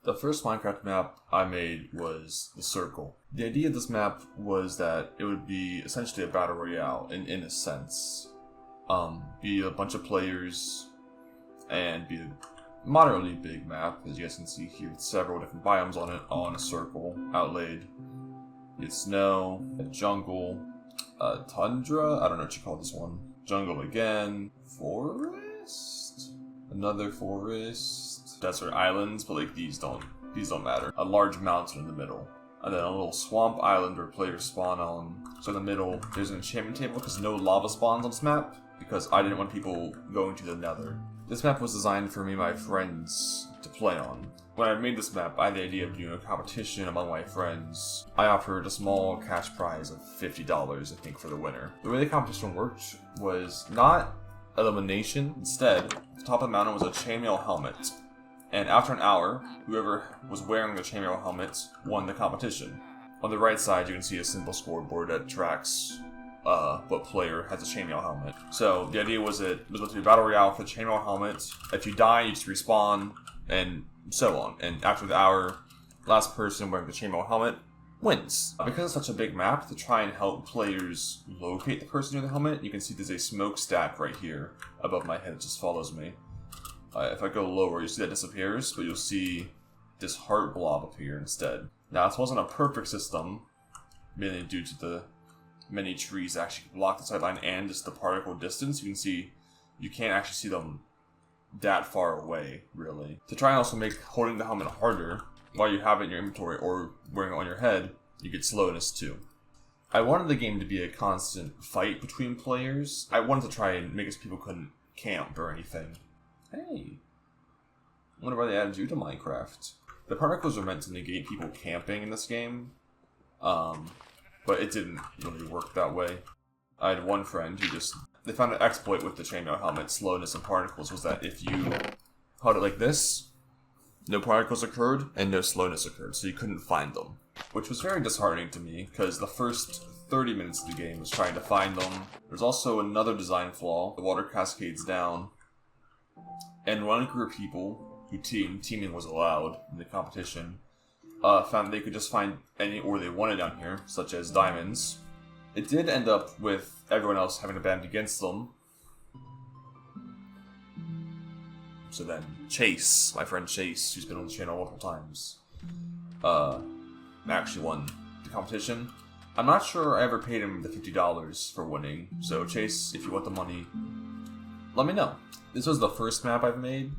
The first Minecraft map I made was the circle. The idea of this map was that it would be essentially a battle royale in a sense. Be a bunch of players and be a moderately big map, as you guys can see here, with several different biomes on it, all in a circle, outlaid. It's snow, a jungle, a tundra, I don't know what you call this one. Jungle again, forest, another forest, desert islands, but like these don't matter. A large mountain in the middle, and then a little swamp island where players spawn on. So in the middle, there's an enchantment table because no lava spawns on this map, because I didn't want people going to the nether. This map was designed for me and my friends to play on. When I made this map, I had the idea of doing a competition among my friends. I offered a small cash prize of $50, I think, for the winner. The way the competition worked was not elimination. Instead, at the top of the mountain was a chainmail helmet. And after an hour, whoever was wearing the chainmail helmet won the competition. On the right side, you can see a simple scoreboard that tracks what player has a chainmail helmet. So the idea was it was going to be a battle royale for the chainmail helmet. If you die, you just respawn, and so on. And after the hour, last person wearing the chainmail helmet wins. Because it's such a big map, to try and help players locate the person near the helmet, you can see there's a smokestack right here above my head that just follows me. If I go lower, you'll see that disappears, but you'll see this heart blob appear instead. Now, this wasn't a perfect system, mainly due to the many trees that actually block the sideline and just the particle distance. You can see you can't actually see them that far away, really. To try and also make holding the helmet harder while you have it in your inventory or wearing it on your head, you get slowness too. I wanted the game to be a constant fight between players. I wanted to try and make it so people couldn't camp or anything. Hey, I wonder why they added you to Minecraft. The particles are meant to negate people camping in this game, but it didn't really work that way. I had one friend who they found an exploit with the chainmail helmet, slowness and particles, was that if you held it like this, no particles occurred and no slowness occurred, so you couldn't find them. Which was very disheartening to me, because the first 30 minutes of the game was trying to find them. There's also another design flaw. The water cascades down, and one group of people who teaming was allowed in the competition, found they could just find any ore they wanted down here, such as diamonds. It did end up with everyone else having to band against them. So then Chase, my friend Chase, who's been on the channel multiple times, actually won the competition. I'm not sure I ever paid him the $50 for winning, so Chase, if you want the money, let me know. This was the first map I've made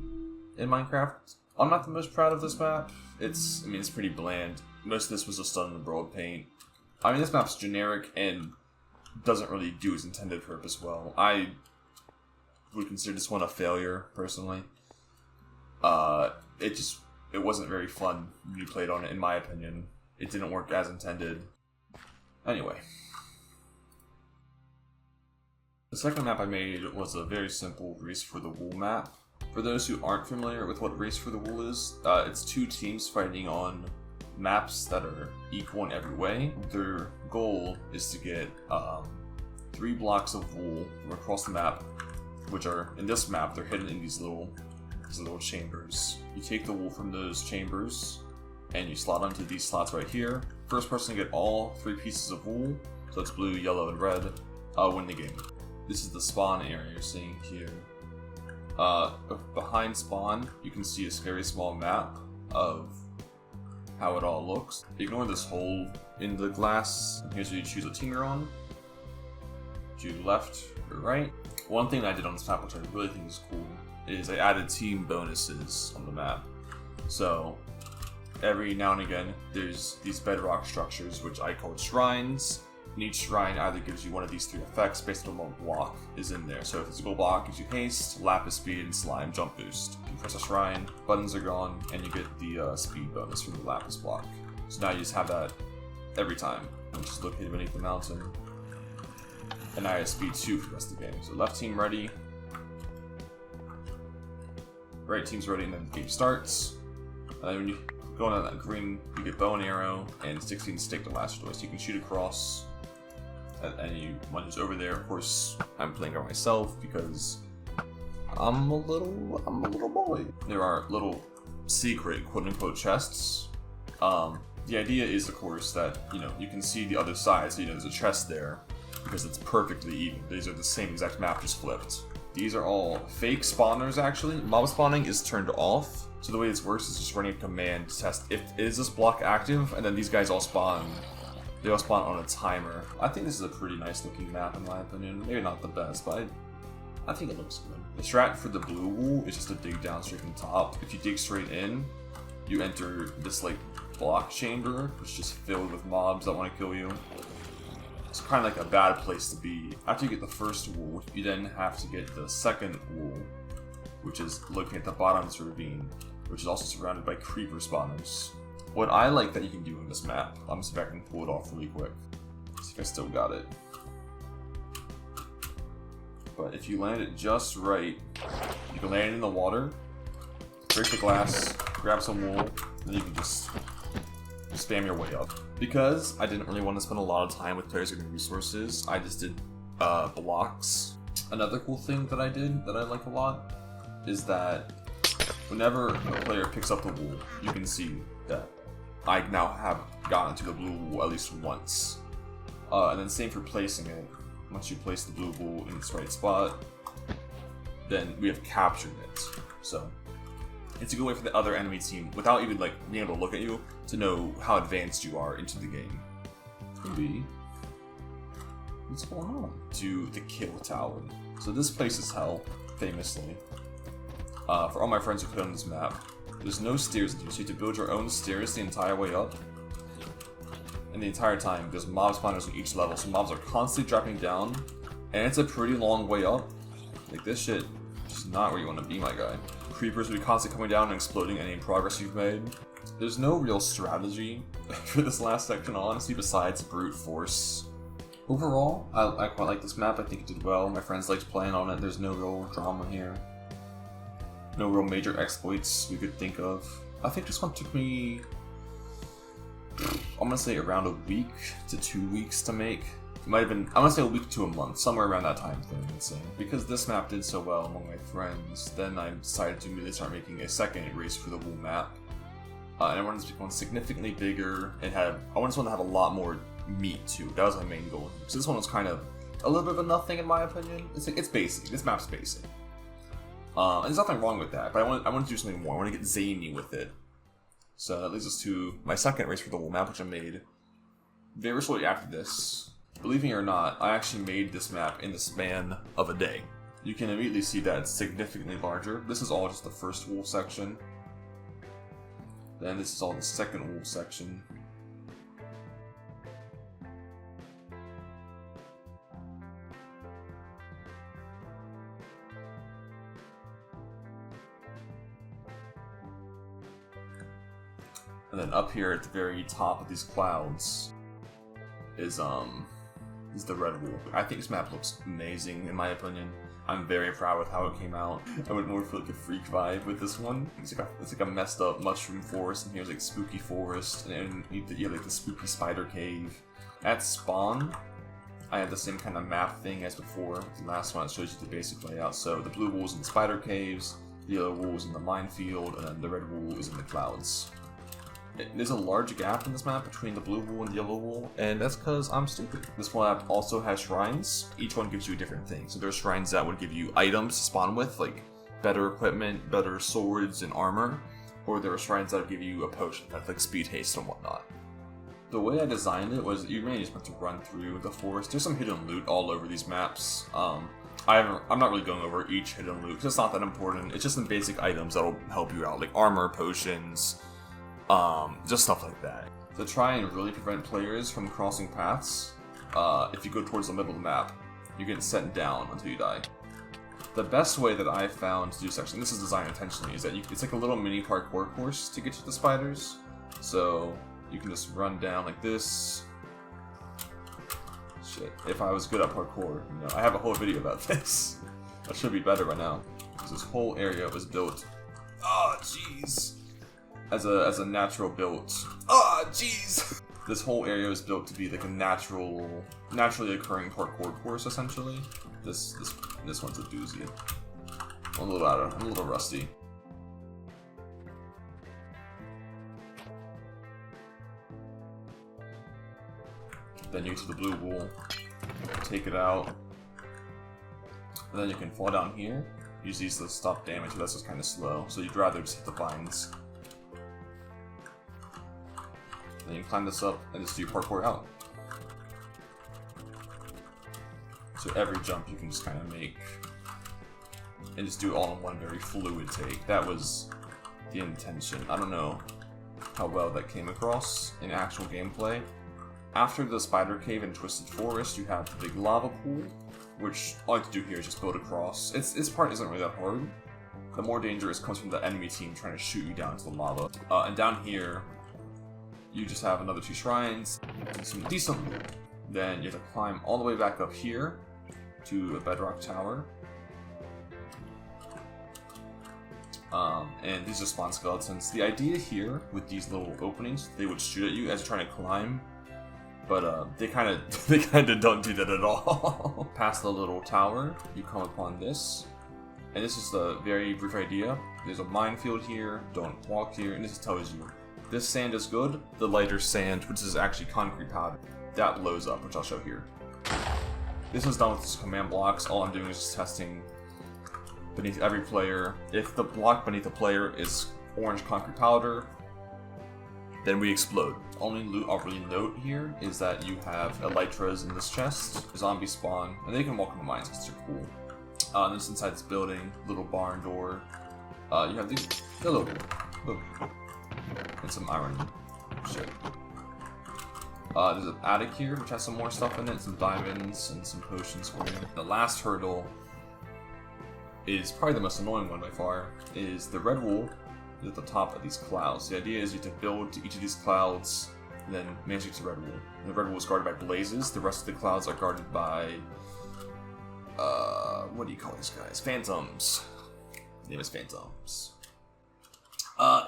in Minecraft. I'm not the most proud of this map. It's pretty bland. Most of this was just done in the broad paint. I mean, this map's generic and doesn't really do its intended purpose well. I would consider this one a failure, personally. It wasn't very fun when you played on it, in my opinion. It didn't work as intended. Anyway. The second map I made was a very simple Race for the Wool map. For those who aren't familiar with what Race for the Wool is, it's two teams fighting on maps that are equal in every way. Their goal is to get 3 blocks of wool from across the map, which are, in this map, they're hidden in these little chambers. You take the wool from those chambers, and you slot onto these slots right here. First person to get all 3 pieces of wool, so it's blue, yellow, and red, win the game. This is the spawn area you're seeing here. Behind spawn, you can see a very small map of how it all looks. Ignore this hole in the glass. Here's where you choose what team you're on. Choose left or right. One thing that I did on this map, which I really think is cool, is I added team bonuses on the map. So every now and again, there's these bedrock structures, which I call shrines. And each shrine either gives you one of these 3 effects based on what block is in there. So if it's a gold block, gives you haste, lapis speed, and slime jump boost. You press a shrine, buttons are gone, and you get the speed bonus from the lapis block. So now you just have that every time, which is located beneath the mountain. And now I have speed 2 for the rest of the game. So left team ready, right team's ready, and then the game starts. And then when you go on that green, you get bow and arrow, and 16 stick the last choice. You can shoot across at anyone who's over there. Of course, I'm playing by myself because I'm a little boy. There are little secret quote-unquote chests. The idea is, of course, that, you know, you can see the other side, so you know there's a chest there, because it's perfectly even. These are the same exact map, just flipped. These are all fake spawners, actually. Mob spawning is turned off, so the way this works is just running a command to test if is this block active, and then these guys all spawn. They all spawn on a timer. I think this is a pretty nice looking map in my opinion. Maybe not the best, but I think it looks good. The strat for the blue wool is just to dig down straight from the top. If you dig straight in, you enter this like block chamber, which is just filled with mobs that want to kill you. It's kind of like a bad place to be. After you get the first wool, you then have to get the second wool, which is located at the bottom of this ravine, which is also surrounded by creeper spawners. What I like that you can do in this map, I'm just see if I can pull it off really quick. See if I still got it. But if you land it just right, you can land in the water, break the glass, grab some wool, and then you can just spam your way up. Because I didn't really want to spend a lot of time with players getting resources, I just did blocks. Another cool thing that I did that I like a lot is that whenever a player picks up the wool, you can see that I now have gotten to the blue wool at least once. And then same for placing it. Once you place the blue wool in its right spot, then we have captured it. So it's a good way for the other enemy team, without even like being able to look at you, to know how advanced you are into the game. Maybe. What's going on? To the kill tower. So this place is hell, famously. For all my friends who played on this map, there's no stairs in here, so you have to build your own stairs the entire way up. And the entire time, there's mob spawners on each level, so mobs are constantly dropping down, and it's a pretty long way up. Like, this shit is not where you want to be, my guy. Creepers will be constantly coming down and exploding any progress you've made. There's no real strategy for this last section, honestly, besides brute force. Overall, I quite like this map. I think it did well. My friends liked playing on it. There's no real drama here. No real major exploits we could think of. I think this one took me, I'm gonna say around a week to 2 weeks to make. It might have been, I'm gonna say a week to a month, somewhere around that time frame, I'd say. Because this map did so well among my friends, then I decided to immediately start making a second race for the wool map. And I wanted to become significantly bigger and I wanted this one to have a lot more meat too. That was my main goal. So this one was kind of a little bit of a nothing in my opinion. It's basic. This map's basic. And there's nothing wrong with that, but I want to do something more. I want to get zany with it. So that leads us to my second race for the wool map, which I made very shortly after this. Believing it or not, I actually made this map in the span of a day. You can immediately see that it's significantly larger. This is all just the first wool section. Then this is all the second wool section. And then up here at the very top of these clouds is the red wool. I think this map looks amazing in my opinion. I'm very proud with how it came out. I went more for like a freak vibe with this one. It's like a messed up mushroom forest, and here's like spooky forest, and you have like the spooky spider cave. At spawn, I had the same kind of map thing as before. The last one shows you the basic layout. So the blue wool is in the spider caves, the yellow wool is in the minefield, and then the red wool is in the clouds. There's a large gap in this map between the blue wool and the yellow wool, and that's because I'm stupid. This map also has shrines. Each one gives you a different thing. So there's shrines that would give you items to spawn with, like better equipment, better swords and armor, or there are shrines that give you a potion that's like speed haste and whatnot. The way I designed it was you mainly just want to run through the forest. There's some hidden loot all over these maps. I'm not really going over each hidden loot because it's not that important. It's just some basic items that'll help you out, like armor, potions, just stuff like that. To try and really prevent players from crossing paths, if you go towards the middle of the map, you get sent down until you die. The best way that I found to do this, actually, and this is designed intentionally, is that it's like a little mini parkour course to get to the spiders. So you can just run down like this. Shit, if I was good at parkour, you know, I have a whole video about this. I should be better by now. Because this whole area was built, oh jeez, as a natural built, oh jeez. This whole area was built to be like a naturally occurring parkour course, essentially. This one's a doozy. I'm a little rusty. Then you get to the blue wool, take it out, and then you can fall down here. Use these to stop damage, but that's just kind of slow, so you'd rather just hit the vines. Then you climb this up and just do parkour out. So every jump you can just kind of make, and just do it all in one very fluid take. That was the intention. I don't know how well that came across in actual gameplay. After the spider cave and twisted forest, you have the big lava pool, which all I have to do here is just build across. Its part isn't really that hard. The more dangerous comes from the enemy team trying to shoot you down into the lava. And down here, you just have another 2 shrines, some decent loot. Then you have to climb all the way back up here to a bedrock tower. And these are spawn skeletons. The idea here with these little openings, they would shoot at you as you're trying to climb, but they kind of don't do that at all. Past the little tower, you come upon this, and this is the very brief idea. There's a minefield here. Don't walk here, and this tells you this sand is good. The lighter sand, which is actually concrete powder, that blows up, which I'll show here. This is done with this command blocks. All I'm doing is just testing beneath every player. If the block beneath the player is orange concrete powder, then we explode. Only loot I'll really note here is that you have elytras in this chest, zombie spawn, and they can walk in the mines because they're cool. This inside this building, little barn door. You have these hello, and some iron shit. There's an attic here which has some more stuff in it, some diamonds and some potions for you. The last hurdle is probably the most annoying one by far, is the red wool is at the top of these clouds. The idea is you have to build to each of these clouds, and then manage to red wool. And the red wool is guarded by blazes, the rest of the clouds are guarded by, what do you call these guys? Phantoms. The name is Phantoms.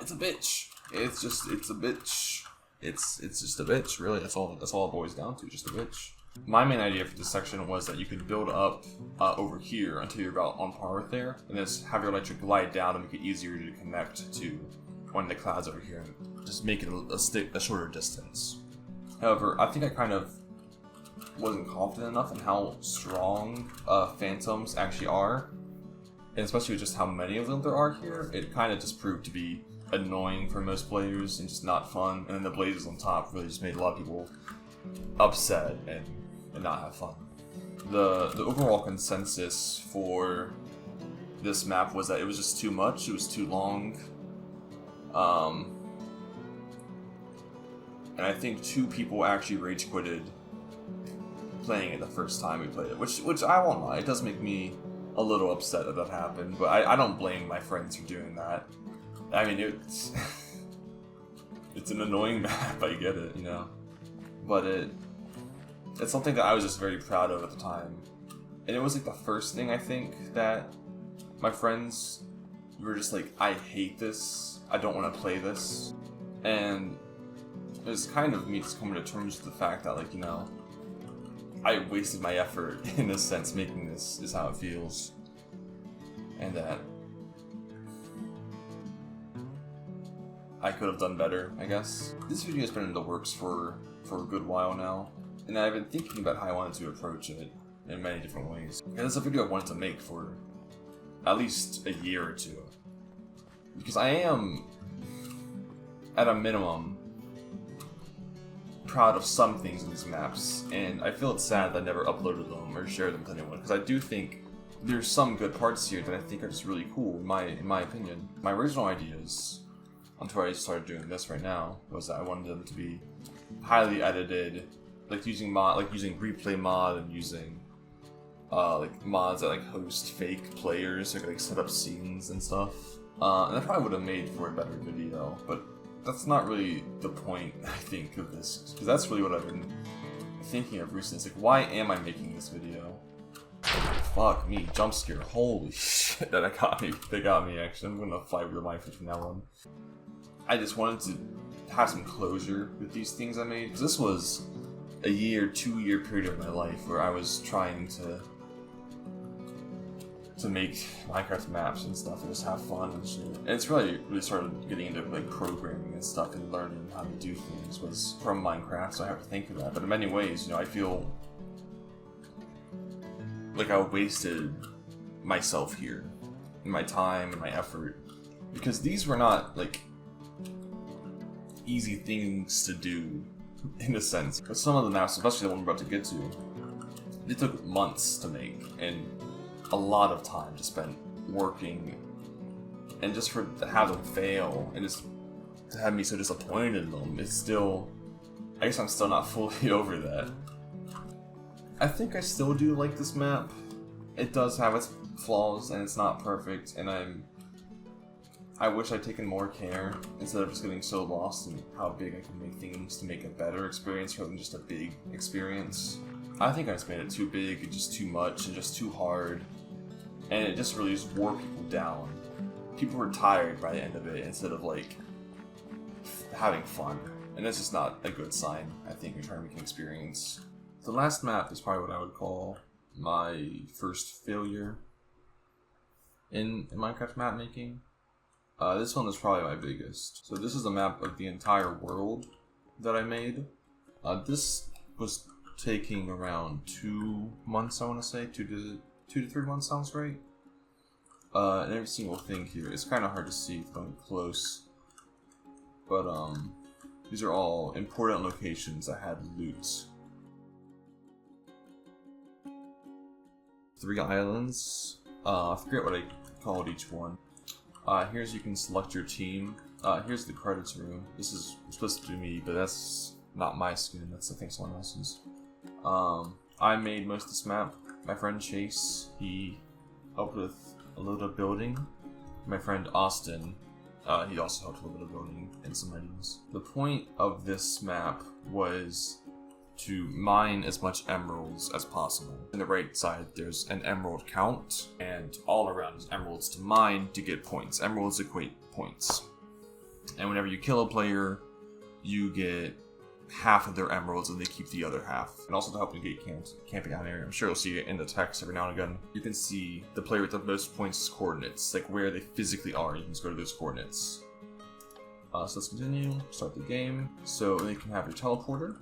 It's a bitch. It's a bitch. It's just a bitch, really. That's all it boils down to, just a bitch. My main idea for this section was that you could build up over here until you're about on par with there, and then have your electric glide down to make it easier to connect to one of the clouds over here, and just make it a shorter distance. However, I think I kind of wasn't confident enough in how strong phantoms actually are, and especially with just how many of them there are here. It kind of just proved to be annoying for most players and just not fun, and then the blazes on top really just made a lot of people upset and not have fun. The overall consensus for this map was that it was just too much, it was too long, and I think 2 people actually rage quitted playing it the first time we played it, which I won't lie, it does make me a little upset that happened, but I don't blame my friends for doing that. I mean, it's an annoying map, I get it, you know, but it's something that I was just very proud of at the time, and it was like the first thing I think that my friends were just like, I hate this, I don't want to play this, and it was kind of me just coming to terms with the fact that, like, you know, I wasted my effort in a sense making this is how it feels, and that I could have done better, I guess. This video has been in the works for a good while now, and I've been thinking about how I wanted to approach it in many different ways. And it's a video I wanted to make for at least a year or 2. Because I am, at a minimum, proud of some things in these maps, and I feel it's sad that I never uploaded them or shared them to anyone, because I do think there's some good parts here that I think are just really cool, in my opinion. My original ideas, until I started doing this right now, was that I wanted them to be highly edited, like using replay mod and using like mods that like host fake players so I could like set up scenes and stuff. And that probably would have made for a better video, but that's not really the point, I think, of this, because that's really what I've been thinking of recently. It's like, why am I making this video? Fuck me, jump scare, holy shit, they got me actually. I'm gonna fight with my from now on. I just wanted to have some closure with these things I made, because this was a 2-year period of my life where I was trying to to make Minecraft maps and stuff and just have fun and shit. And it's really started getting into like programming and stuff and learning how to do things was from Minecraft, so I have to think of that. But in many ways, you know, I feel like I wasted myself here, and my time and my effort, because these were not like easy things to do in a sense. But some of the maps, especially the one we're about to get to, they took months to make and a lot of time to spend working, and just for to have them fail and just to have me so disappointed in them, it's still, I guess I'm still not fully over that. I think I still do like this map. It does have its flaws and it's not perfect, and I wish I'd taken more care instead of just getting so lost in how big I can make things to make a better experience rather than just a big experience. I think I just made it too big and just too much and just too hard, and it just really just wore people down. People were tired by the end of it instead of like having fun, and that's just not a good sign, I think, when trying to make an experience. The last map is probably what I would call my first failure in Minecraft map making. This one is probably my biggest. So this is a map of the entire world that I made. This was taking around 2 months, I want to say. 2 to 3 months sounds right. And every single thing here, it's kind of hard to see if I'm going close. But these are all important locations that had loot. 3 islands. I forget what I called each one. Here's you can select your team. Here's the credits room. This is supposed to be me, but that's not my skin. That's, I think, someone else's. I made most of this map. My friend Chase, he helped with a little bit of building. My friend Austin, he also helped with a little bit of building and some ideas. The point of this map was to mine as much emeralds as possible. On the right side, there's an emerald count, and all around is emeralds to mine to get points. Emeralds equate points. And whenever you kill a player, you get half of their emeralds and they keep the other half. And also to help you get camping out area. I'm sure you'll see it in the text every now and again. You can see the player with the most points coordinates, like where they physically are. You can just go to those coordinates. So let's continue, start the game. So then you can have your teleporter.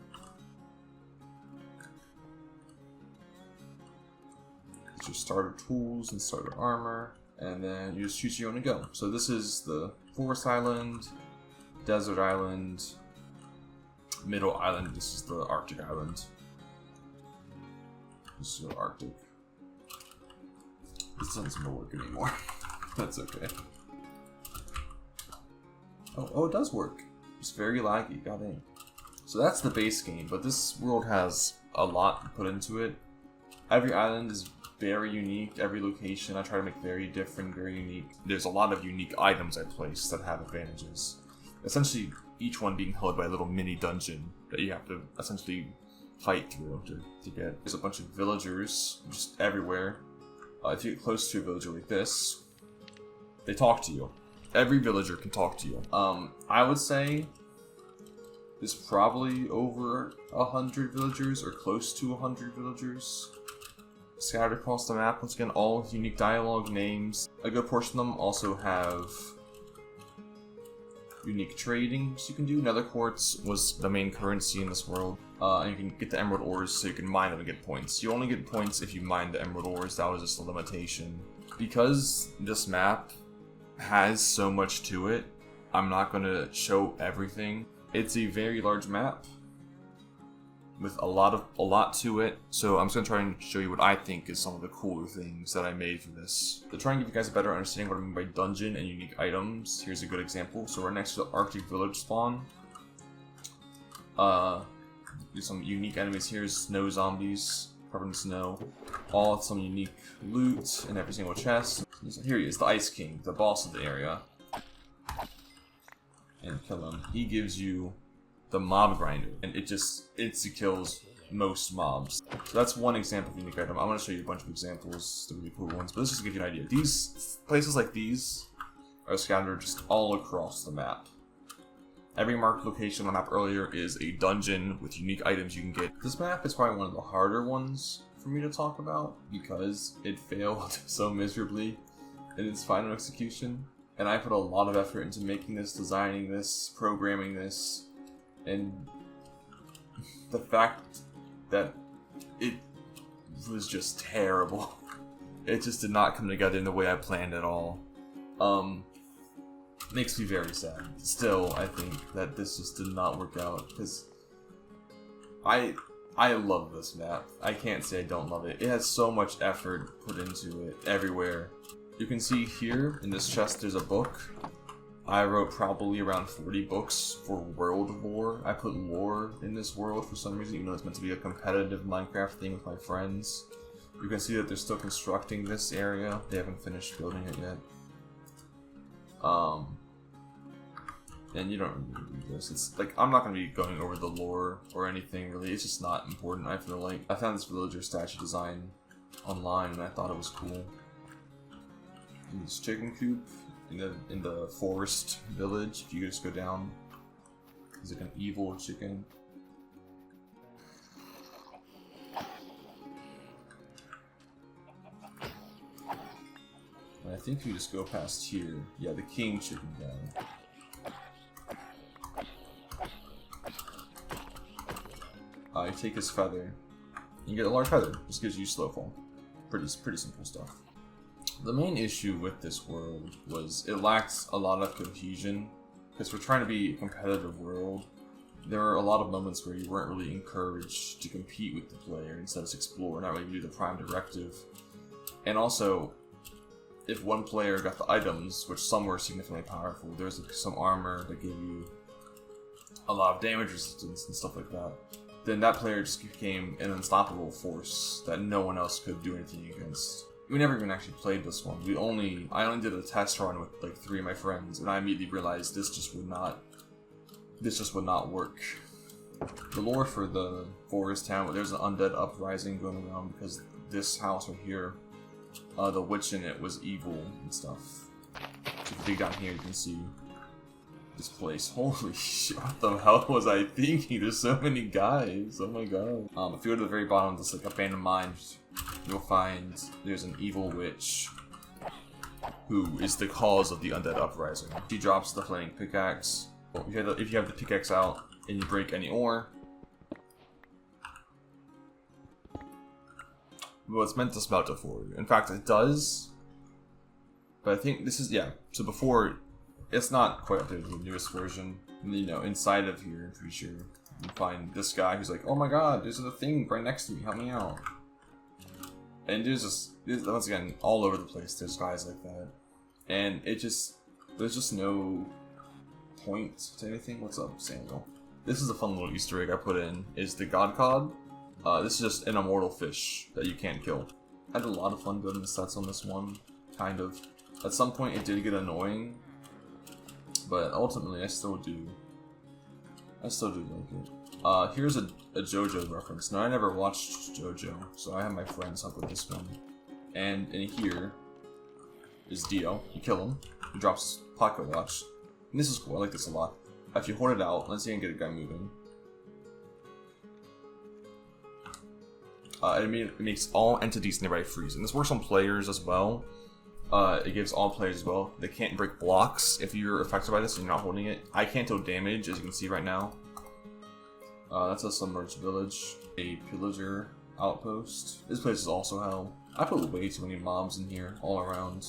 Your starter tools and starter armor, and then you just choose your own to go. So this is the forest island, desert island, middle island. This is the Arctic island. This is your Arctic. This doesn't seem to work anymore. That's okay. Oh, it does work. It's very laggy. God dang. So that's the base game, but this world has a lot put into it. Every island is very unique. Every location I try to make very different, very unique. There's a lot of unique items I place that have advantages. Essentially, each one being held by a little mini dungeon that you have to essentially fight through to get. There's a bunch of villagers just everywhere. If you get close to a villager like this, they talk to you. Every villager can talk to you. I would say there's probably over 100 villagers or close to 100 villagers scattered across the map. Once again, all with unique dialogue, names. A good portion of them also have unique trading you can do. Nether quartz was the main currency in this world. And you can get the emerald ores so you can mine them and get points. You only get points if you mine the emerald ores. That was just a limitation. Because this map has so much to it, I'm not going to show everything. It's a very large map with a lot to it, so I'm just gonna try and show you what I think is some of the cooler things that I made for this. To try and give you guys a better understanding of what I mean by dungeon and unique items, here's a good example. So we're next to the Arctic village spawn. There's some unique enemies here, snow zombies, covered in snow. All with some unique loot in every single chest. Here he is, the Ice King, the boss of the area. And kill him. He gives you the mob grinder, and it just insta-kills most mobs. So that's one example of unique item. I'm going to show you a bunch of examples, the really cool ones, but let's just give you an idea. These places like these are scattered just all across the map. Every marked location on the map earlier is a dungeon with unique items you can get. This map is probably one of the harder ones for me to talk about because it failed so miserably in its final execution. And I put a lot of effort into making this, designing this, programming this, and the fact that it was just terrible. It just did not come together in the way I planned at all. Makes me very sad. Still, I think that this just did not work out, because I love this map. I can't say I don't love it. It has so much effort put into it everywhere. You can see here in this chest there's a book. I wrote probably around 40 books for world lore. I put lore in this world for some reason, even though it's meant to be a competitive Minecraft thing with my friends. You can see that they're still constructing this area. They haven't finished building it yet. And you don't really need this. It's like, I'm not going to be going over the lore or anything really. It's just not important, I feel like. I found this villager statue design online and I thought it was cool. And this chicken coop in the forest village, if you just go down, it's like an evil chicken. And I think if you just go past here, yeah, the king chicken guy. You take his feather, you get a large feather. Just gives you slow fall. Pretty simple stuff. The main issue with this world was it lacks a lot of cohesion, because we're trying to be a competitive world. There are a lot of moments where you weren't really encouraged to compete with the player, instead of explore, not really do the prime directive. And also, if one player got the items, which some were significantly powerful, there was some armor that gave you a lot of damage resistance and stuff like that, then that player just became an unstoppable force that no one else could do anything against. We never even actually played this one. I only did a test run with like 3 of my friends, and I immediately realized this just would not work. The lore for the forest town, there's an undead uprising going around because this house right here, the witch in it was evil and stuff. So if you dig down here, you can see this place. Holy shit, what the hell was I thinking? There's so many guys. Oh my god. If you go to the very bottom of this like abandoned mine, you'll find there's an evil witch who is the cause of the undead uprising. She drops the flaming pickaxe. If you have the pickaxe out and you break any ore, well, it's meant to smelt it for you. In fact, it does. But I think this is, yeah. So before, it's not quite updated to the newest version. And, you know, inside of here, I'm pretty sure you find this guy who's like, oh my god, there's a thing right next to me, help me out. And there's once again, all over the place, there's guys like that. And there's just no point to anything. What's up, Samuel? This is a fun little Easter egg I put in, is the God Cod. This is just an immortal fish that you can't kill. I had a lot of fun building the sets on this one, kind of. At some point it did get annoying, but ultimately I still do like it. Here's a JoJo reference. Now, I never watched JoJo, so I have my friends help with this one. And in here is Dio. You kill him, he drops pocket watch. And this is cool, I like this a lot. If you hold it out, let's see if I can get a guy moving. It makes all entities nearby freeze. And this works on players as well. It gives all players as well. They can't break blocks if you're affected by this and you're not holding it. I can't deal damage, as you can see right now. That's a submerged village. A pillager outpost. This place is also hell. I put way too many mobs in here, all around.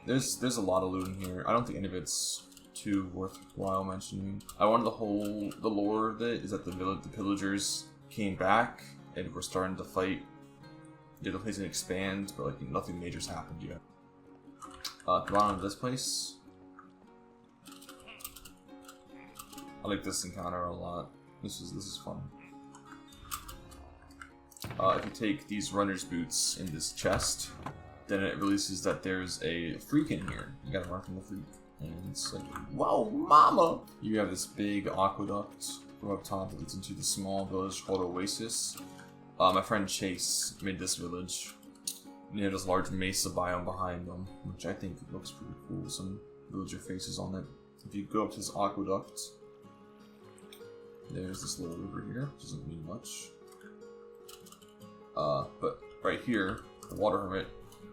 There's a lot of loot in here. I don't think any of it's too worthwhile mentioning. I wanted the lore of it is that the pillagers came back and we're starting to fight. Yeah, the place can expand, but like nothing major's happened yet. At the bottom of this place, I like this encounter a lot. This is fun. If you take these runner's boots in this chest, then it releases that there's a freak in here. You gotta run from the freak. And it's like, whoa, mama! You have this big aqueduct from up top that leads into the small village called Oasis. My friend Chase made this village. And he had this large mesa biome behind them, which I think looks pretty cool with some villager faces on it. If you go up to this aqueduct, there's this little river here, which doesn't mean much. But right here, the Water Hermit,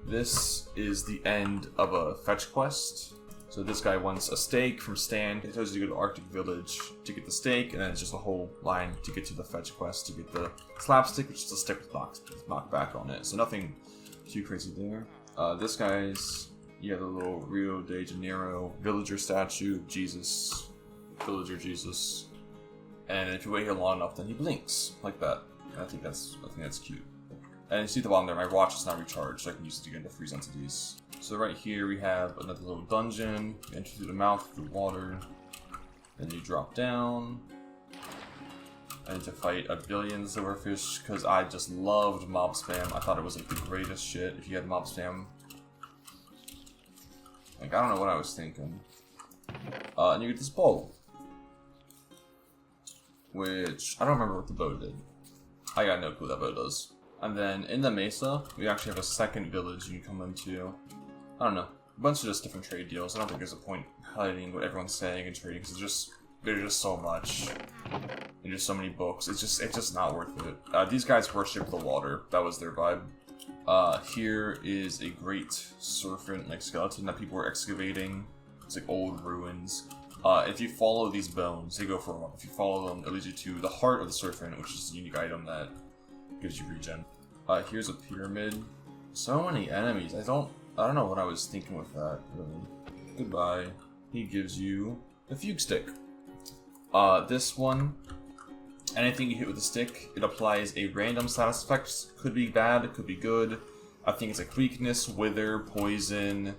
this is the end of a fetch quest. So this guy wants a steak from Stan. It tells you to go to Arctic Village to get the steak, and then it's just a whole line to get to the fetch quest to get the slapstick, which is a stick with knockback on it. So nothing too crazy there. This guy's, the little Rio de Janeiro villager statue of Jesus, villager Jesus. And if you wait here long enough, then he blinks like that. And I think that's cute. And you see at the bottom there, my watch is now recharged, so I can use it again to freeze entities. So right here we have another little dungeon. You enter through the mouth through water. Then you drop down. I need to fight a billion silverfish because I just loved mob spam. I thought it was like the greatest shit if you had mob spam. Like, I don't know what I was thinking. And you get this bow. Which, I don't remember what the bow did. I got no clue what that bow does. And then in the mesa, we actually have a second village you can come into. I don't know, a bunch of just different trade deals. I don't think there's a point highlighting what everyone's saying and trading because there's just so much. And just so many books. It's just not worth it. These guys worship the water. That was their vibe. Here is a great serpent like skeleton that people were excavating. It's like old ruins. If you follow these bones, they go for a while. If you follow them, it leads you to the heart of the serpent, which is a unique item that gives you regen. Here's a pyramid. So many enemies. I don't know what I was thinking with that, really. Goodbye. He gives you a fugue stick. This one, anything you hit with the stick, it applies a random status effect. Could be bad, it could be good. I think it's like weakness, wither, poison,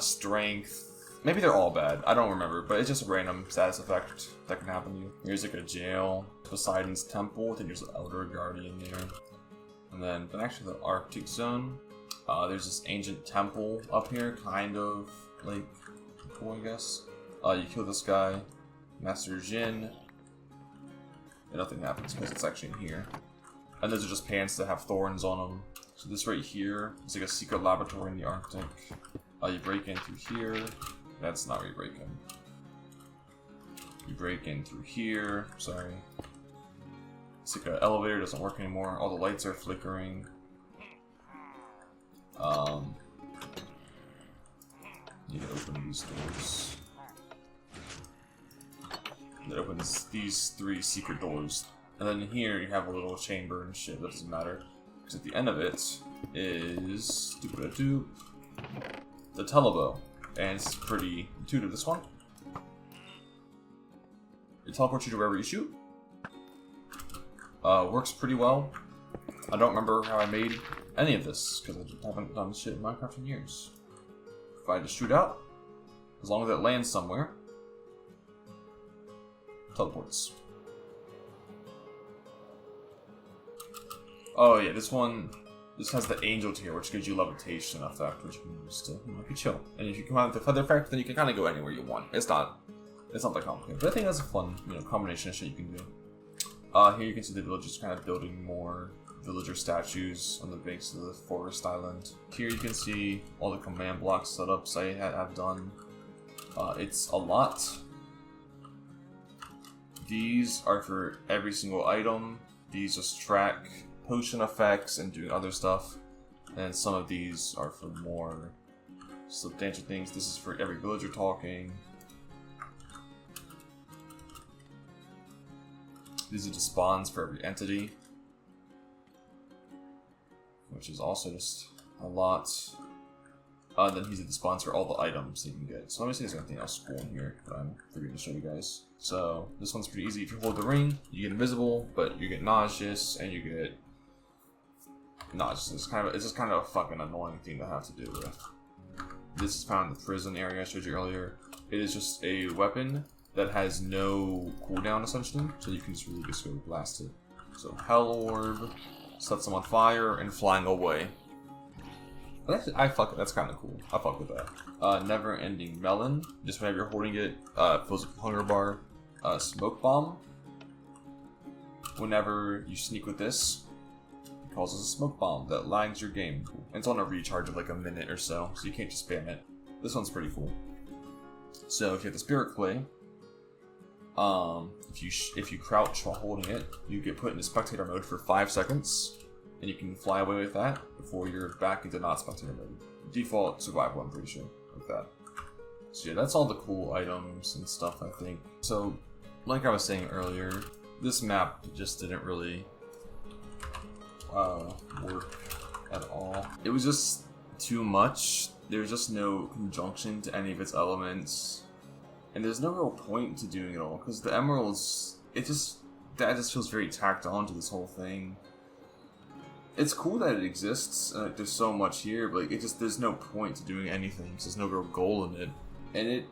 strength. Maybe they're all bad. I don't remember, but it's just a random status effect that can happen to you. Here's like a jail, Poseidon's temple. I think there's an Elder Guardian there. And then back to the Arctic zone. There's this ancient temple up here, kind of like cool, I guess. You kill this guy, Master Jin, and nothing happens because it's actually in here. And those are just pants that have thorns on them. So this right here is like a secret laboratory in the Arctic. You break in through here. That's not where you break in. You break in through here. Sorry. It's like an elevator, doesn't work anymore. All the lights are flickering. Need to open these doors. That opens these 3 secret doors. And then here you have a little chamber and shit, that doesn't matter. Because at the end of it is the telebow. And it's pretty intuitive, this one. It teleports you to wherever you shoot. Works pretty well. I don't remember how I made any of this, because I haven't done shit in Minecraft in years. If I just shoot out, as long as it lands somewhere, teleports. Oh yeah, this has the angel tier, which gives you levitation effect, which you can use to chill. And if you come out with the feather effect, then you can kind of go anywhere you want. It's not that complicated, but I think that's a fun, combination of shit you can do. Here you can see the villagers kind of building more villager statues on the base of the forest island. Here you can see all the command block setups I have done. It's a lot. These are for every single item. These just track potion effects and do other stuff. And some of these are for more substantial things. This is for every villager talking. These are the spawns for every entity, which is also just a lot. Then these are the spawns for all the items that you can get. So let me see if there's anything else cool in here that I'm forgetting to show you guys. So this one's pretty easy. If you hold the ring, you get invisible, but you get nauseous and you get nauseous. It's just kind of a fucking annoying thing to have to deal with. This is found in the prison area I showed you earlier. It is just a weapon that has no cooldown essentially, so you can just really just go blast it. So Hell Orb sets them on fire and flying away. But actually, that's kind of cool. I fuck with that. Never Ending Melon. Just whenever you're holding it, fills up a hunger bar. Smoke Bomb. Whenever you sneak with this, it causes a smoke bomb that lags your game. And it's on a recharge of like a minute or so you can't just spam it. This one's pretty cool. So if you have the Spirit Clay, if you crouch while holding it, you get put into spectator mode for 5 seconds. and you can fly away with that before you're back into not spectator mode. Default survival, I'm pretty sure, like that. So yeah, that's all the cool items and stuff, I think. So, like I was saying earlier, this map just didn't really work at all. It was just too much. There's just no conjunction to any of its elements, and there's no real point to doing it all, because the emeralds, that just feels very tacked on to this whole thing. It's cool that it exists, and there's so much here, but there's no point to doing anything, because there's no real goal in it. And it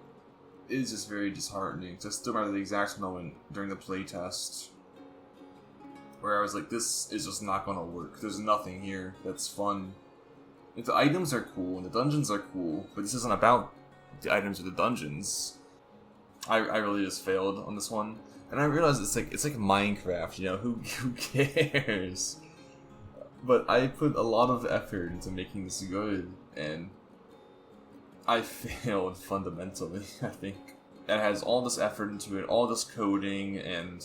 is just very disheartening. So I still remember the exact moment during the playtest where I was like, this is just not gonna work. There's nothing here that's fun. The items are cool, and the dungeons are cool, but this isn't about the items or the dungeons. I really just failed on this one. And I realized it's like Minecraft, you know, who cares? But I put a lot of effort into making this good, and I failed fundamentally, I think. It has all this effort into it, all this coding, and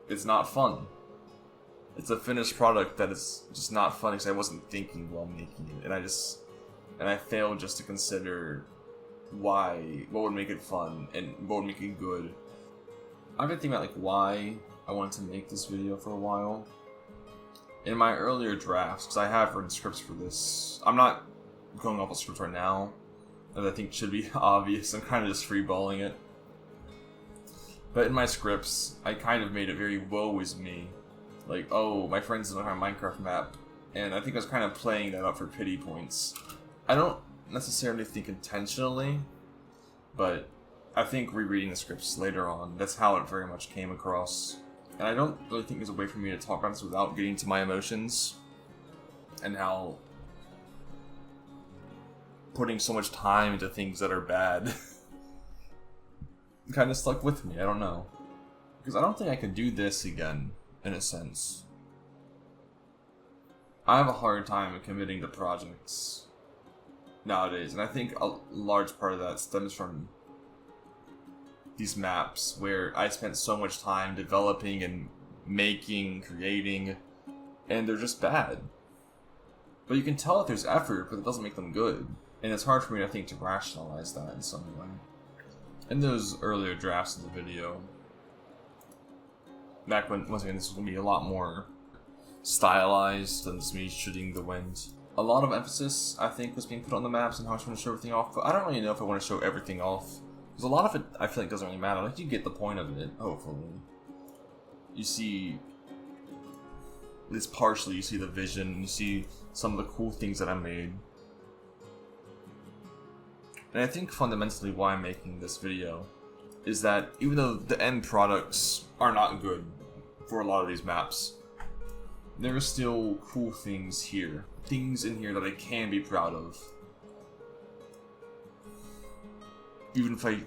it's not fun. It's a finished product that is just not fun because I wasn't thinking while making it, and I failed just to consider what would make it fun and what would make it good. I've been thinking about like why I wanted to make this video for a while. In my earlier drafts, because I have written scripts for this, I'm not going off a script right now, that I think should be obvious. I'm kind of just freeballing it. But in my scripts, I kind of made it very woe is me. Like, oh, my friends don't have a Minecraft map. And I think I was kind of playing that up for pity points. I don't necessarily think intentionally, but I think rereading the scripts later on, that's how it very much came across. And I don't really think there's a way for me to talk about this without getting to my emotions, and how putting so much time into things that are bad kind of stuck with me. I don't know. Because I don't think I could do this again, in a sense. I have a hard time committing to projects nowadays, and I think a large part of that stems from these maps where I spent so much time developing and making, creating, and they're just bad. But you can tell that there's effort, but it doesn't make them good. And it's hard for me, I think, to rationalize that in some way. In those earlier drafts of the video, back when, once again, this was going to be a lot more stylized than just me shooting the wind. A lot of emphasis, I think, was being put on the maps and how I was trying to show everything off, but I don't really know if I want to show everything off. Because a lot of it, I feel like, doesn't really matter. Like, you get the point of it, hopefully. You see, at least partially, you see the vision, you see some of the cool things that I made. And I think fundamentally why I'm making this video is that even though the end products are not good for a lot of these maps, there are still cool things here. Things in here that I can be proud of. Even if I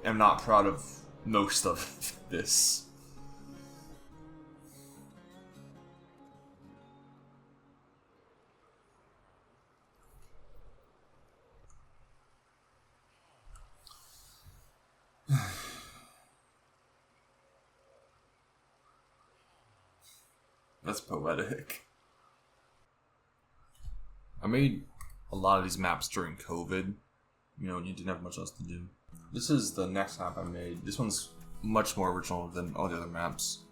am not proud of most of this. That's poetic. I made a lot of these maps during COVID. You know, when you didn't have much else to do. This is the next map I made. This one's much more original than all the other maps.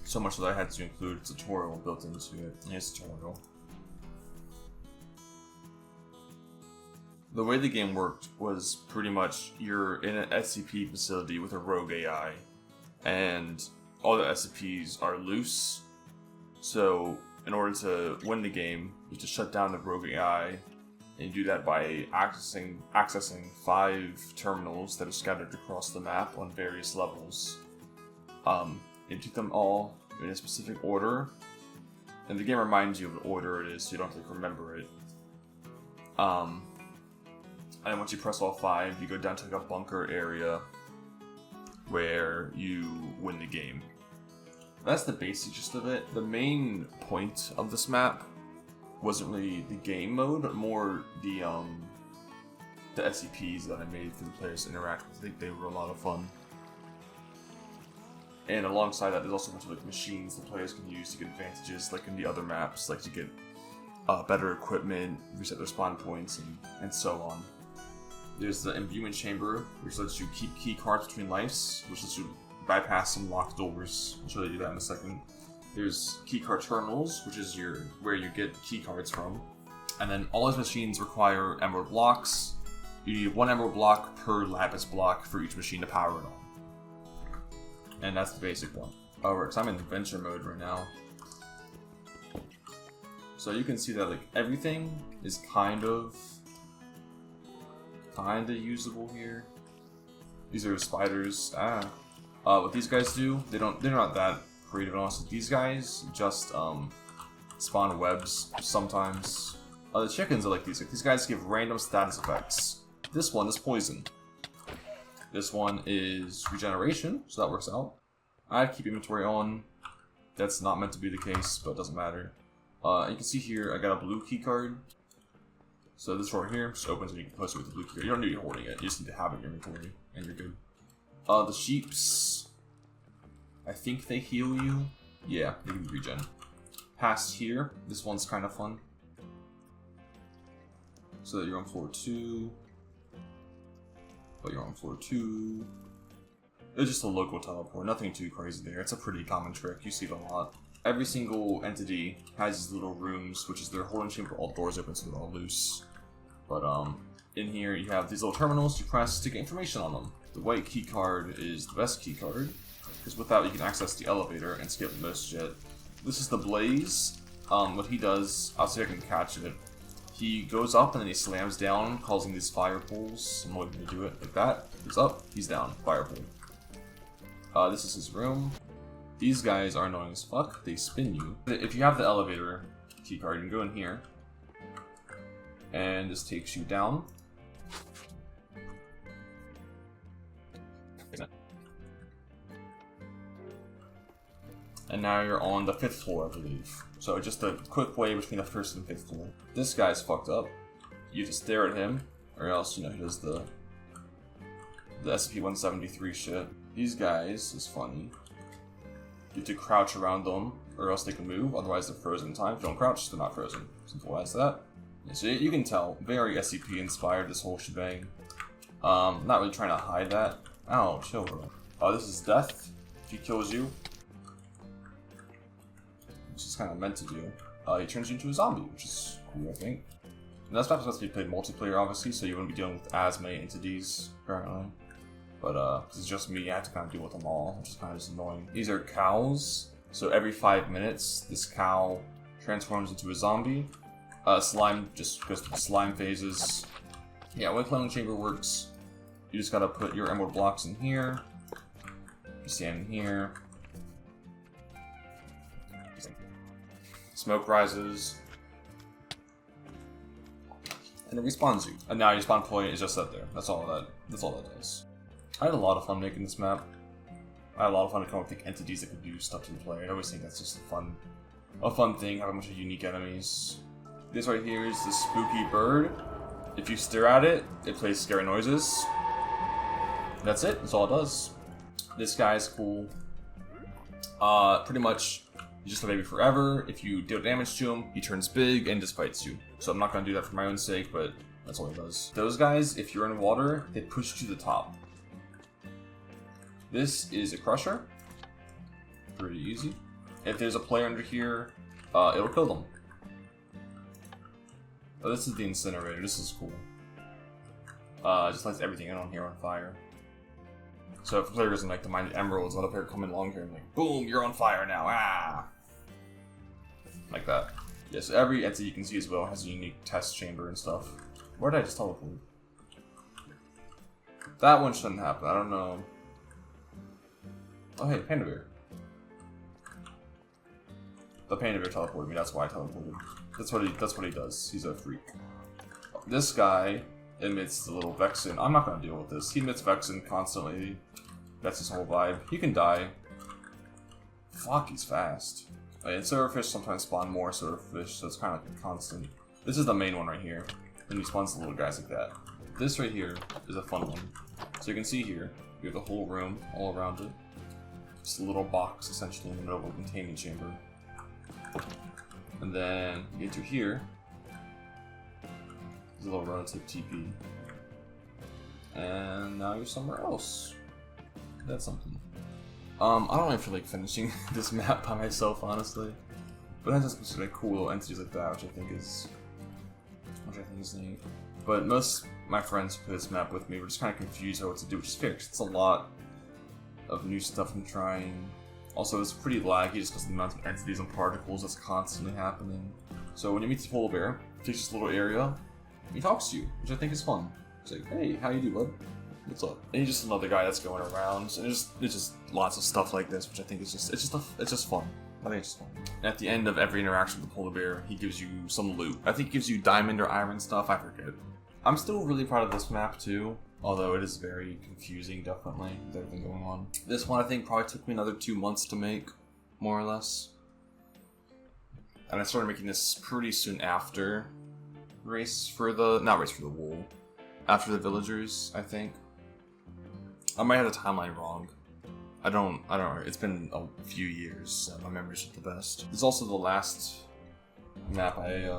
So much that I had to include a tutorial built into it. Here's a tutorial. The way the game worked was pretty much you're in an SCP facility with a rogue AI, and all the SCPs are loose. So in order to win the game, you have to shut down the rogue AI. And you do that by accessing 5 terminals that are scattered across the map on various levels. You take them all in a specific order, and the game reminds you of what order it is, so you don't have to remember it. And then once you press all 5, you go down to like a bunker area where you win the game. That's the basic gist of it. The main point of this map wasn't really the game mode, but more the SCPs that I made for the players to interact with. I think they were a lot of fun. And alongside that, there's also a bunch of like machines the players can use to get advantages, like in the other maps, like to get better equipment, reset their spawn points, and so on. There's the imbuement chamber, which lets you keep key cards between lives, which lets you bypass some locked doors. I'll show you that in a second. There's keycard terminals, which is where you get key cards from. And then all these machines require emerald blocks. You need 1 emerald block per lapis block for each machine to power it on. And that's the basic one. Alright, so I'm in adventure mode right now. So you can see that like everything is kind of usable here. These are spiders. What these guys do, they're not that creative, honestly. These guys just spawn webs sometimes. The chickens are like these. Like, these guys give random status effects. This one is poison. This one is regeneration, so that works out. I keep inventory on. That's not meant to be the case, but it doesn't matter. You can see here, I got a blue key card. So this right here just opens and you can post it with the blue key card. You don't need to be holding it, you just need to have it in your inventory, and you're good. The sheeps, I think they heal you. Yeah, they can regen. Past here, this one's kind of fun. So that you're on floor 2. But you're on floor 2. It's just a local teleport, nothing too crazy there. It's a pretty common trick, you see it a lot. Every single entity has these little rooms, which is their holding chamber, all doors open so they're all loose. But in here you have these little terminals you press to get information on them. The white key card is the best key card, because with that you can access the elevator and skip most shit. This is the Blaze. What he does, I'll see if I can catch it. He goes up and then he slams down, causing these fire pools. I'm not going to do it like that. He's up, he's down, fire pool. This is his room. These guys are annoying as fuck. They spin you. If you have the elevator keycard, you can go in here. And this takes you down. And now you're on the 5th floor, I believe. So just a quick way between the 1st and 5th floor. This guy's fucked up. You have to stare at him, or else, you know, he does the SCP-173 shit. These guys is funny. You have to crouch around them, or else they can move, otherwise they're frozen in time. If you don't crouch, they're not frozen. Simple as that. So you can tell, very SCP inspired, this whole shebang. Not really trying to hide that. Ow, chill, bro. This is death. If he kills you, which is kind of meant to do, he turns you into a zombie, which is cool, I think. And that's not supposed to be played multiplayer, obviously, so you wouldn't be dealing with as many entities, currently. But, because it's just me, I have to kind of deal with them all, which is kind of just annoying. These are cows, so every 5 minutes, this cow transforms into a zombie. Slime just goes through the slime phases. Yeah, the way cloning chamber works, you just gotta put your emerald blocks in here. You stand in here. Smoke rises. And it respawns you. And now your spawn point is just up there. That's all that does. I had a lot of fun making this map. I had a lot of fun to come up with like, entities that could do stuff to the player. I always think that's just a fun thing, have a bunch of unique enemies. This right here is the spooky bird. If you stare at it, it plays scary noises. That's it, that's all it does. This guy's cool. Pretty much, he's just a baby forever. If you deal damage to him, he turns big and just fights you. So I'm not gonna do that for my own sake, but that's all he does. Those guys, if you're in water, they push you to the top. This is a crusher. Pretty easy. If there's a player under here, it'll kill them. Oh, this is the incinerator. This is cool. Just lights everything in on here on fire. So if a player doesn't like to mine the emeralds, let a player come in along here and like, boom, you're on fire now. Ah, like that. Yes, every entity you can see as well has a unique test chamber and stuff. Where did I just teleport? That one shouldn't happen. I don't know. Oh hey, Panda Bear. The Panda Bear teleported me. That's why I teleported. That's what he does. He's a freak. This guy emits the little Vexen. I'm not gonna deal with this. He emits Vexen constantly. That's his whole vibe. He can die. Fuck, he's fast. And silverfish sometimes spawn more silverfish, so it's kind of like a constant. This is the main one right here. And he spawns the little guys like that. This right here is a fun one. So you can see here, you have the whole room all around it. Just a little box, essentially, in the middle of a containment chamber. And then you get to here. There's a little relative TP. And now you're somewhere else. That's something. I don't really feel like finishing this map by myself, honestly. But it has some sort of cool little entities like that, which I think is neat. But most of my friends who play this map with me were just kind of confused about what to do, which is fair, 'cause it's a lot of new stuff I'm trying. Also, it's pretty laggy just because of the amount of entities and particles that's constantly happening. So when you meet the polar bear, he takes this little area, he talks to you, which I think is fun. He's like, "Hey, how you do, bud? What's up?" And he's just another guy that's going around, and there's just lots of stuff like this, which I think is just it's just fun. I think it's just fun. And at the end of every interaction with the polar bear, he gives you some loot. I think he gives you diamond or iron stuff. I forget. I'm still really proud of this map too, although it is very confusing, definitely, with everything going on. This one I think probably took me another 2 months to make, more or less. And I started making this pretty soon after not Race for the Wool. After the Villagers, I think. I might have the timeline wrong. I don't know. It's been a few years, so my memory's not the best. This is also the last map I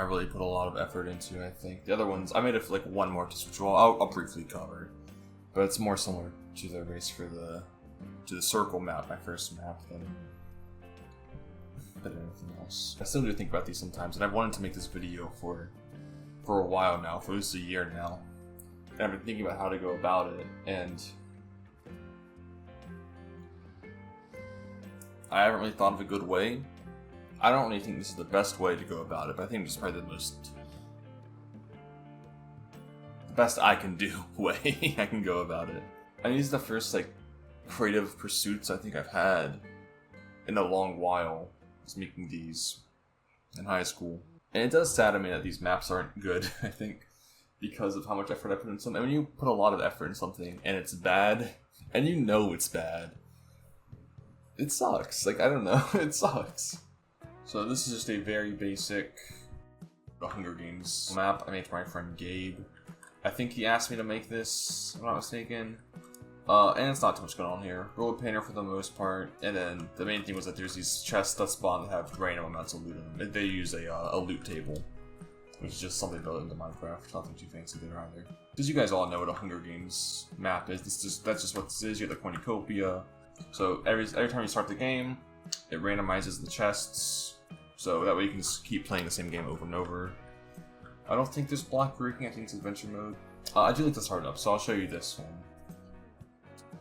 really put a lot of effort into, I think. The other ones, I made it like one more which I'll briefly cover. But it's more similar to the Race for the Circle map, my first map, than anything else. I still do think about these sometimes, and I've wanted to make this video for a while now, for at least a year now. And I've been thinking about how to go about it, and I haven't really thought of a good way. I don't really think this is the best way to go about it, but I think this is probably the best I can do way I can go about it. I mean, these are the first like creative pursuits I think I've had in a long while, just making these in high school. And it does sadden me that these maps aren't good, I think, because of how much effort I put into something. I mean, you put a lot of effort in something and it's bad, and you know it's bad. It sucks. Like, I don't know. It sucks. So this is just a very basic Hunger Games map I made for my friend Gabe. I think he asked me to make this, if I'm not mistaken. And it's not too much going on here. Road painter for the most part, and then the main thing was that there's these chests that spawn that have random amounts of loot in them. They use a loot table, which is just something built into Minecraft. Nothing too fancy there either. Because you guys all know what a Hunger Games map is. That's just what this is. You have the cornucopia. So every time you start the game, it randomizes the chests. So that way you can just keep playing the same game over and over. I don't think there's block breaking. I think it's adventure mode. I do like to start up, so I'll show you this one.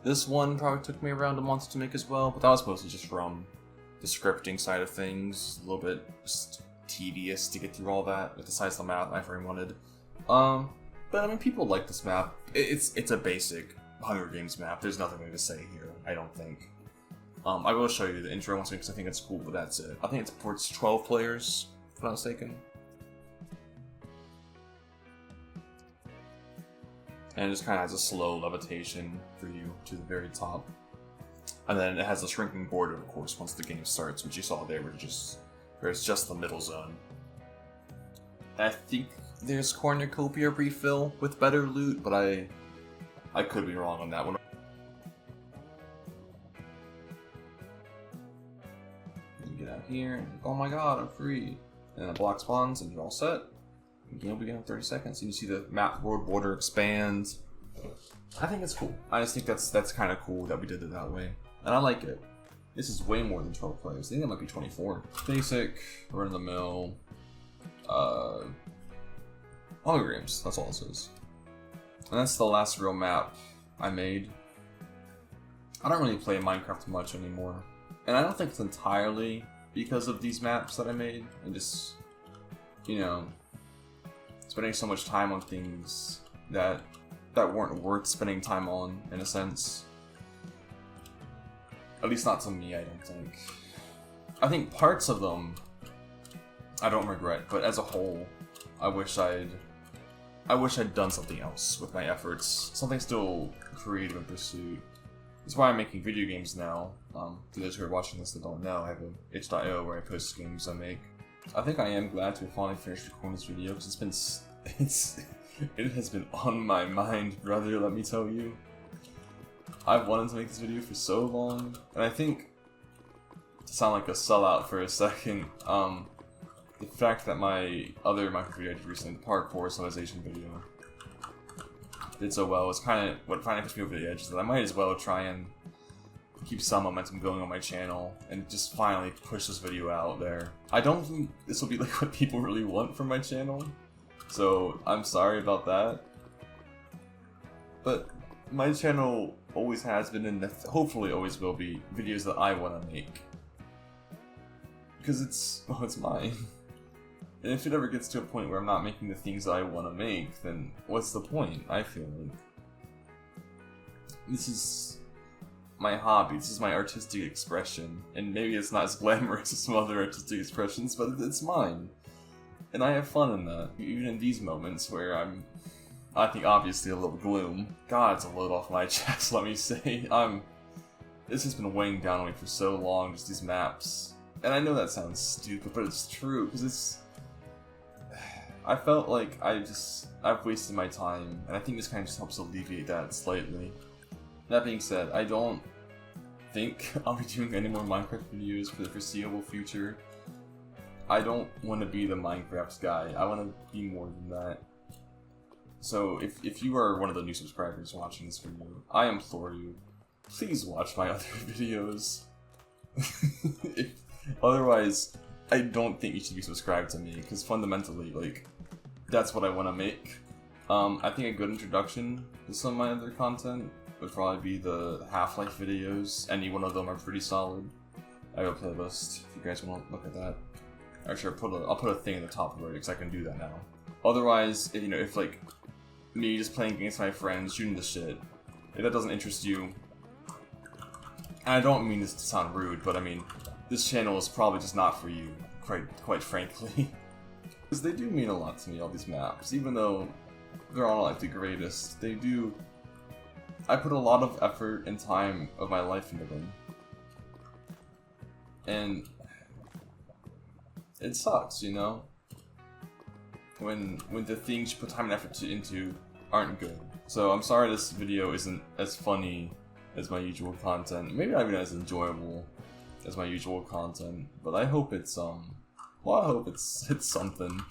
This one probably took me around a month to make as well, but that was mostly just from the scripting side of things. A little bit just tedious to get through all that with the size of the map I very wanted. But I mean, people like this map. It's a basic Hunger Games map. There's nothing really to say here, I don't think. I will show you the intro once because I think it's cool, but that's it. I think it supports 12 players, if I'm not mistaken. And it just kind of has a slow levitation for you to the very top. And then it has a shrinking border, of course, once the game starts, which you saw there, where it's just the middle zone. I think there's cornucopia refill with better loot, but I could be wrong on that one. You get out here, and oh my god, I'm free. And then a block spawns, and you're all set. The game will begin in 30 seconds, and you see the map road border expand. I think it's cool. I just think that's kind of cool that we did it that way. And I like it. This is way more than 12 players. I think it might be 24. Basic, run-of-the-mill, Hunger Games. That's all this is. And that's the last real map I made. I don't really play Minecraft much anymore. And I don't think it's entirely because of these maps that I made. And just, you know, spending so much time on things that weren't worth spending time on, in a sense. At least not to me, I don't think. I think parts of them I don't regret, but as a whole, I wish I'd done something else with my efforts. Something still creative and pursuit. That's why I'm making video games now. For those who are watching this that don't know, I have a itch.io where I post games I make. I think I am glad to have finally finished recording this video because it has been on my mind, brother, let me tell you. I've wanted to make this video for so long, and I think, to sound like a sellout for a second, the fact that my other Minecraft video I did recently, the parkour civilization video, did so well was kind of what finally pushed me over the edge, that I might as well try and keep some momentum going on my channel and just finally push this video out there. I don't think this will be like what people really want from my channel, so I'm sorry about that. But my channel always has been, and hopefully always will be, videos that I want to make. Because it's mine. And if it ever gets to a point where I'm not making the things that I want to make, then what's the point, I feel like. This is my hobby, this is my artistic expression, and maybe it's not as glamorous as some other artistic expressions, but it's mine. And I have fun in that, even in these moments where I think obviously a little gloom. God, it's a load off my chest, let me say. This has been weighing down on me for so long, just these maps. And I know that sounds stupid, but it's true, because I felt like I've wasted my time, and I think this kind of just helps alleviate that slightly. That being said, I don't think I'll be doing any more Minecraft videos for the foreseeable future. I don't want to be the Minecraft guy, I want to be more than that. So if you are one of the new subscribers watching this video, I implore you, please watch my other videos. Otherwise, I don't think you should be subscribed to me, because fundamentally, like, that's what I want to make. I think a good introduction to some of my other content would probably be the Half-Life videos. Any one of them are pretty solid. I have a playlist if you guys want to look at that. Actually, I'll put a thing in the top right, because I can do that now. Otherwise, if like me just playing against my friends, shooting the shit, if that doesn't interest you, and I don't mean this to sound rude, but I mean, this channel is probably just not for you, quite frankly. Because they do mean a lot to me, all these maps, even though they're all not like the greatest. I put a lot of effort and time of my life into them. And it sucks, when the things you put time and effort into aren't good. So I'm sorry this video isn't as funny as my usual content, maybe not even as enjoyable as my usual content, but I hope it's I hope it's something.